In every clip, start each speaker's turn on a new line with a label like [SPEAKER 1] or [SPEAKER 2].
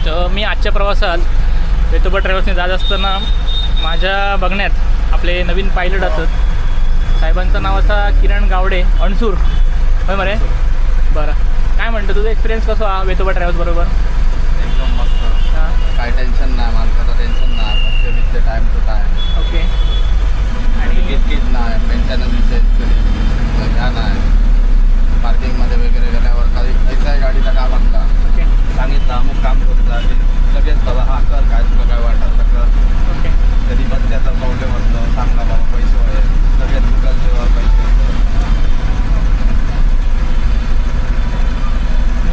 [SPEAKER 1] तर मी आजच्या प्रवासात वेतोबा ट्रॅव्हल्सने जात असताना माझ्या बघण्यात आपले नवीन पायलट असत. साहेबांचं नाव असा किरण गावडे अणसूर, होय मरे? बरं, काय म्हणतो तुझा एक्सपिरियन्स कसा वेतोबा ट्रॅव्हल्स बरोबर?
[SPEAKER 2] एकदम मस्त.
[SPEAKER 1] हां,
[SPEAKER 2] काय टेन्शन नाही, माणसाचं टेन्शन नाही. With time to time.
[SPEAKER 1] Okay.
[SPEAKER 2] आणि किटकिट नाही, मेंटेनन्सचे ह्या नाही. पार्किंगमध्ये वगैरे गेल्यावर काही ऐसा आहे गाडीचा काम असला
[SPEAKER 1] ओके
[SPEAKER 2] सांगितलं अमुक काम करता लगेच बाबा हा कर, काय तुला काय वाटतं तर कर.
[SPEAKER 1] ओके.
[SPEAKER 2] कधी पण त्याचा प्रॉब्लेम असतो सांग ना बाबा पैसे आहे लगेच गुगल पेवर पैसे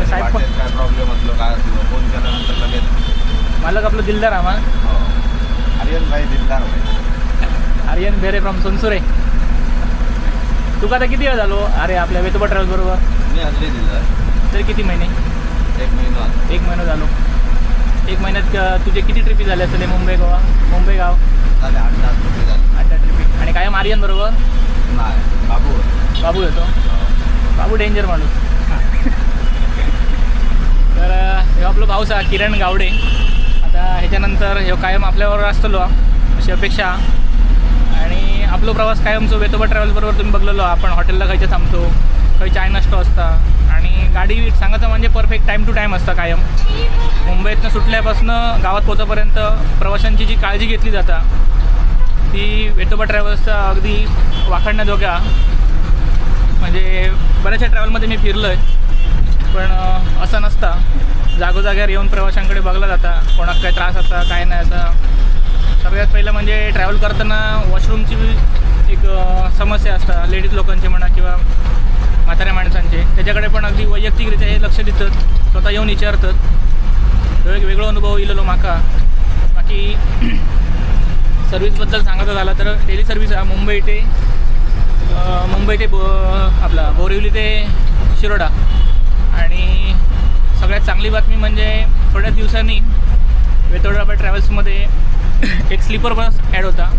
[SPEAKER 1] साहेब पण
[SPEAKER 2] वाटेत काय प्रॉब्लेम असलो काय असलो फोन केल्यानंतर लगेच.
[SPEAKER 1] मालक आपलं दिलदार आम्हा
[SPEAKER 2] हो, आर्यन भाई दिलदार भाई.
[SPEAKER 1] आर्यन बेरे फ्रॉम सोनसुरे. तू का आता किती वेळ झालो अरे आपल्या वेतोबा ट्रॅव्हल्स बरोबर?
[SPEAKER 2] मी हल्ली दिलं
[SPEAKER 1] तरी किती महिने?
[SPEAKER 2] 1 महिना.
[SPEAKER 1] 1 महिना झालो. 1 महिन्यात तुझे किती ट्रिपी झाले असले? मुंबई गोवा, मुंबई गाव
[SPEAKER 2] झाले 8-10 रुपये झाले.
[SPEAKER 1] 8 ट्रिपी. आणि कायम आर्यन बरोबर?
[SPEAKER 2] नाही बाबू.
[SPEAKER 1] बाबू येतो. बाबू डेंजर माणूस. तर हे आपलं भाऊसा किरण गावडे. आता ह्याच्यानंतर हे कायम आपल्याबरोबर असतो अशी अपेक्षा. आणि आपलो प्रवास कायमचो वेतोबा ट्रॅव्हल्स बरोबर तुम्ही बघलेलो. आपण हॉटेलला खायचं थांबतो, काही चाय नाश्ता असता आणि गाडी सांगायचं म्हणजे परफेक्ट टाईम टू टाईम असता कायम. मुंबईतनं सुटल्यापासून गावात पोहोचेपर्यंत प्रवाशांची जी काळजी घेतली जाता ती वेतोबा ट्रॅव्हल्सचा अगदी वाखाणण्याजोग्या. म्हणजे बऱ्याचशा ट्रॅव्हलमध्ये मी फिरलो आहे, पण असं नसता. जागोजाग्यावर येऊन प्रवाशांकडे बघला जाता कोणाक काय त्रास असा काय नाही असा. सगळ्यात पहिलं म्हणजे ट्रॅव्हल करताना वॉशरूमची एक समस्या असतात लेडीज लोकांची म्हणा किंवा म्हाताऱ्या माणसांचे. त्याच्याकडे पण अगदी वैयक्तिकरित्या हे लक्ष देतात, स्वतः येऊन विचारतात. तो एक वेगळा अनुभव येलेलो माका. बाकी सर्व्हिसबद्दल सांगायचं झालं तर डेली सर्व्हिस हा मुंबई ते आपला बोरिवली ते शिरोडा. आणि सगळ्यात चांगली बातमी म्हणजे थोड्याच दिवसांनी वेतोबा ट्रॅव्हल्समध्ये एक स्लीपर बस ॲड होता.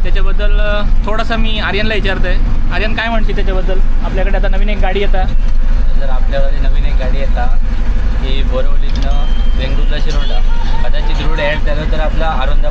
[SPEAKER 1] त्याच्याबद्दल थोडासा मी आर्यनला विचारतो आहे. आर्यन काय म्हणते त्याच्याबद्दल? आपल्याकडे आता नवीन एक गाडी येता.
[SPEAKER 3] जर आपल्याकडे नवीन एक गाडी येता की बोरिवलीतनं बेंगळूरला शिरोडा कदाचित रूट ॲड झालं तर आपला आरोंदा